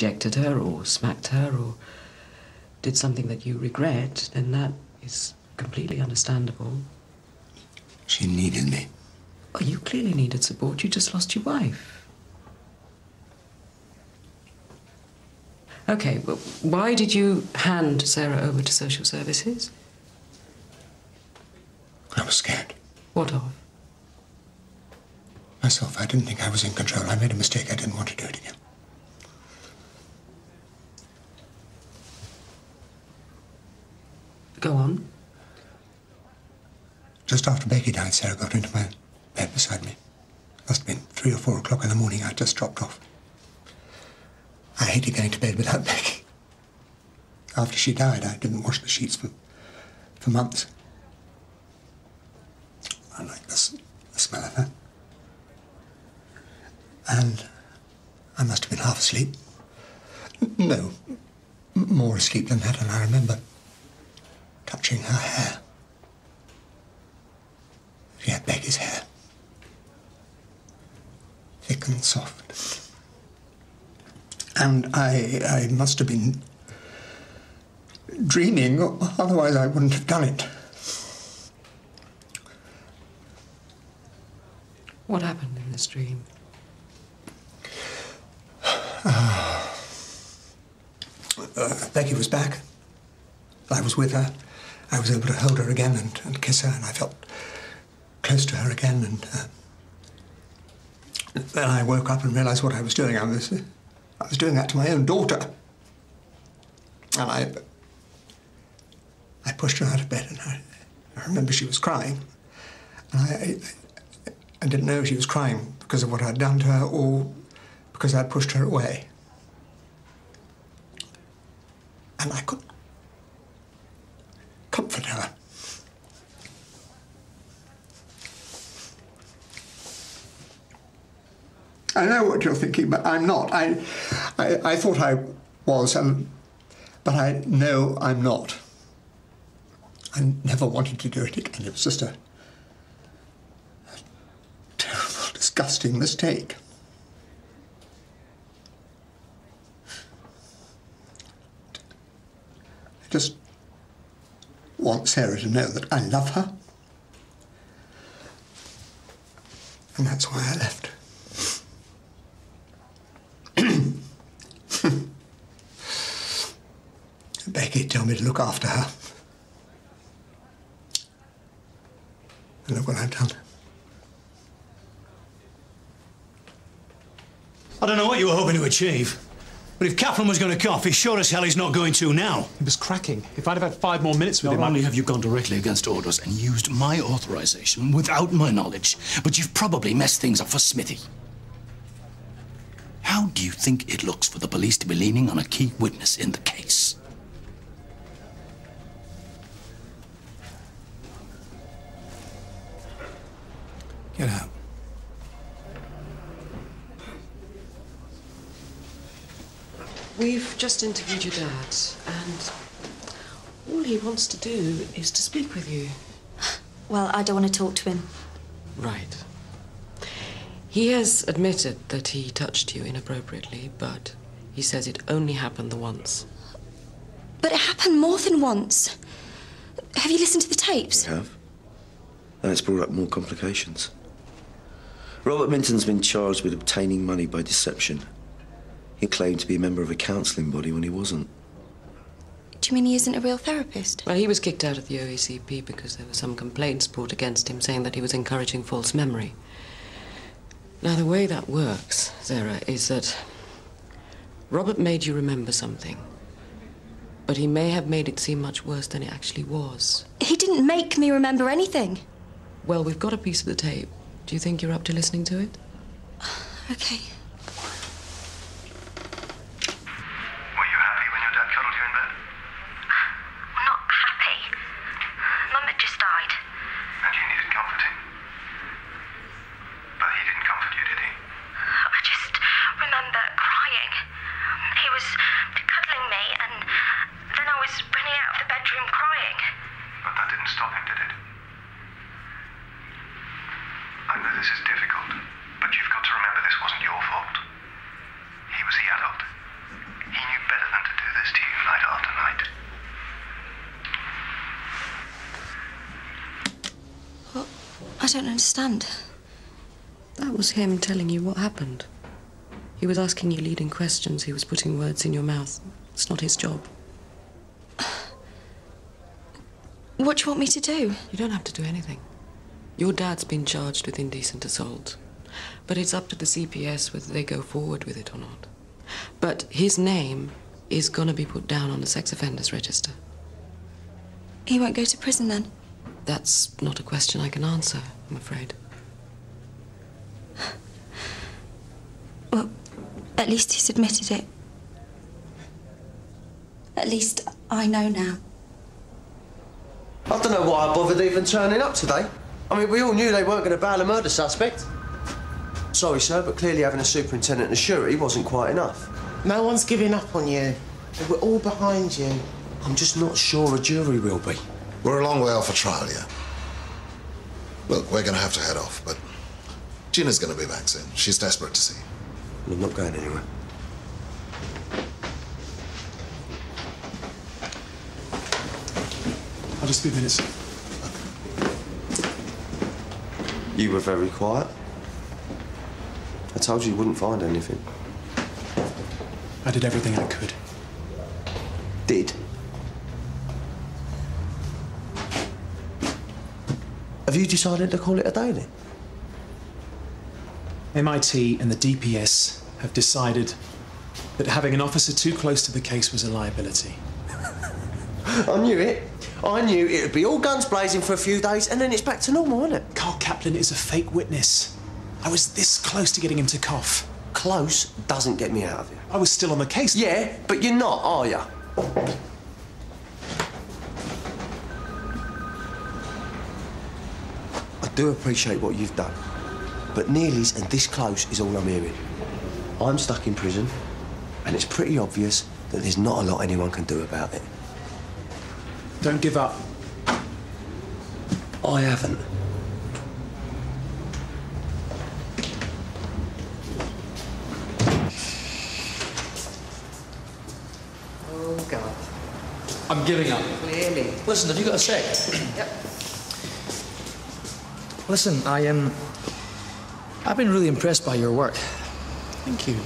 rejected her or smacked her or did something that you regret, then that is completely understandable. She needed me. Oh, you clearly needed support. You just lost your wife. Okay, well, why did you hand Sarah over to social services? I was scared. What of? Myself, I didn't think I was in control. I made a mistake. I didn't want to do it again. Go on. Just after Becky died, Sarah got into my bed beside me. Must have been 3 or 4 o'clock in the morning. I just dropped off. I hated going to bed without Becky. After she died, I didn't wash the sheets for months. I like the smell of her. And I must have been half asleep. No, more asleep than that, and I remember touching her hair. She had Becky's hair. Thick and soft. And I must have been dreaming, otherwise I wouldn't have done it. What happened in this dream? Becky was back. I was with her. I was able to hold her again and kiss her, and I felt close to her again. And then I woke up and realised what I was doing. I was doing that to my own daughter. And I pushed her out of bed, and I remember she was crying. And I didn't know she was crying because of what I'd done to her or because I'd pushed her away. And I could comfort her. I know what you're thinking, but I'm not. I thought I was, but I know I'm not. I never wanted to do it again. It was just a terrible, disgusting mistake. I just want Sarah to know that I love her. And that's why I left. Becky told me to look after her. And look what I've done. I don't know what you were hoping to achieve, but if Kaplan was going to cough, he's sure as hell he's not going to now. He was cracking. If I'd have had 5 more minutes with him... Not only have you gone directly against orders and used my authorization without my knowledge, but you've probably messed things up for Smithy. How do you think it looks for the police to be leaning on a key witness in the case? Get out. We've just interviewed your dad, and all he wants to do is to speak with you. Well, I don't want to talk to him. Right. He has admitted that he touched you inappropriately, but he says it only happened the once. But it happened more than once. Have you listened to the tapes? We have. And it's brought up more complications. Robert Minton's been charged with obtaining money by deception. He claimed to be a member of a counselling body when he wasn't. Do you mean he isn't a real therapist? Well, he was kicked out of the OACP because there were some complaints brought against him saying that he was encouraging false memory. Now, the way that works, Sarah, is that Robert made you remember something, but he may have made it seem much worse than it actually was. He didn't make me remember anything. Well, we've got a piece of the tape. Do you think you're up to listening to it? Okay. Were you happy when your dad cuddled you in bed? Not happy. Mum had just died. And you needed comforting. But he didn't comfort you, did he? I just remember crying. He was cuddling me, and then I was running out of the bedroom crying. But that didn't stop him, did it? I know this is difficult, but you've got to remember this wasn't your fault. don't understand. That was him telling you what happened. He was asking you leading questions. He was putting words in your mouth. It's not his job. What do you want me to do? You don't have to do anything. Your dad's been charged with indecent assault. But it's up to the CPS whether they go forward with it or not. But his name is gonna be put down on the sex offenders register. He won't go to prison then? That's not a question I can answer, I'm afraid. Well, at least he's admitted it. At least I know now. I don't know why I bothered even turning up today. I mean, we all knew they weren't going to bail a murder suspect. Sorry, sir, but clearly having a superintendent and a surety wasn't quite enough. No one's giving up on you. We're all behind you. I'm just not sure a jury will be. We're a long way off a trial yet. Look, we're going to have to head off, but Gina's going to be back soon. She's desperate to see you. I'm not going anywhere. I'll just be minutes. You were very quiet. I told you wouldn't find anything. I did everything I could. Did? Have you decided to call it a day then? MIT and the DPS have decided that having an officer too close to the case was a liability. I knew it. I knew it would be all guns blazing for a few days and then it's back to normal, isn't it? Carl Kaplan is a fake witness. I was this close to getting him to cough. Close doesn't get me out of here. I was still on the case. Yeah, but you're not, are you? I do appreciate what you've done, but Neely's and this close is all I'm hearing. I'm stuck in prison, and it's pretty obvious that there's not a lot anyone can do about it. Don't give up. I haven't. Oh, God. I'm giving up. Clearly. Listen, have you got a sec? Yep. Listen, I've been really impressed by your work. Thank you.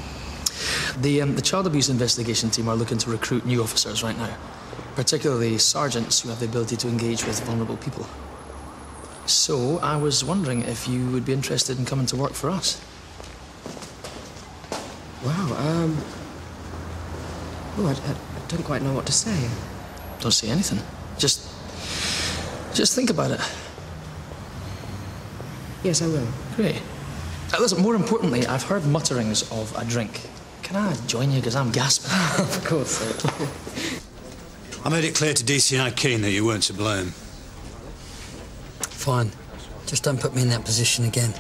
The child abuse investigation team are looking to recruit new officers right now, particularly sergeants who have the ability to engage with vulnerable people. So I was wondering if you would be interested in coming to work for us. Wow, Oh, I don't quite know what to say. Don't say anything. Just think about it. Yes, I will. Great. Listen, more importantly, I've heard mutterings of a drink. Can I join you, because I'm gasping? Of course, sir. I made it clear to DCI Keane that you weren't to blame. Fine. Just don't put me in that position again.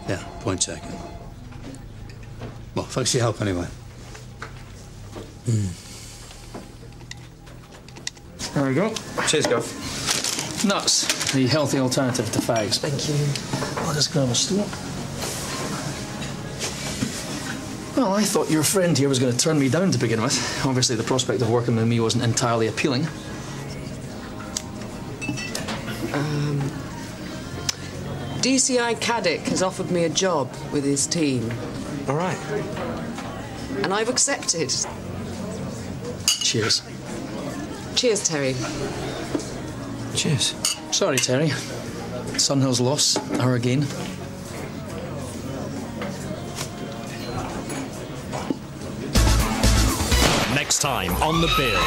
Yeah, point taken. Well, thanks for your help anyway. There we go. Cheers, Gov. Nuts. The healthy alternative to fags. Thank you. I'll just grab a stool. Well, I thought your friend here was going to turn me down to begin with. Obviously, the prospect of working with me wasn't entirely appealing. DCI Caddick has offered me a job with his team. All right. And I've accepted. Cheers. Cheers, Terry. Cheers. Sorry, Terry. Sunhill's loss, our gain. Next time on The Bill.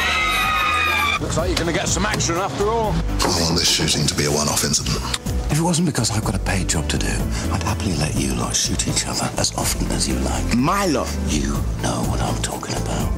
Looks like you're going to get some action after all. I want this shooting to be a one-off incident. If it wasn't because I've got a paid job to do, I'd happily let you lot shoot each other as often as you like. My lot? You know what I'm talking about.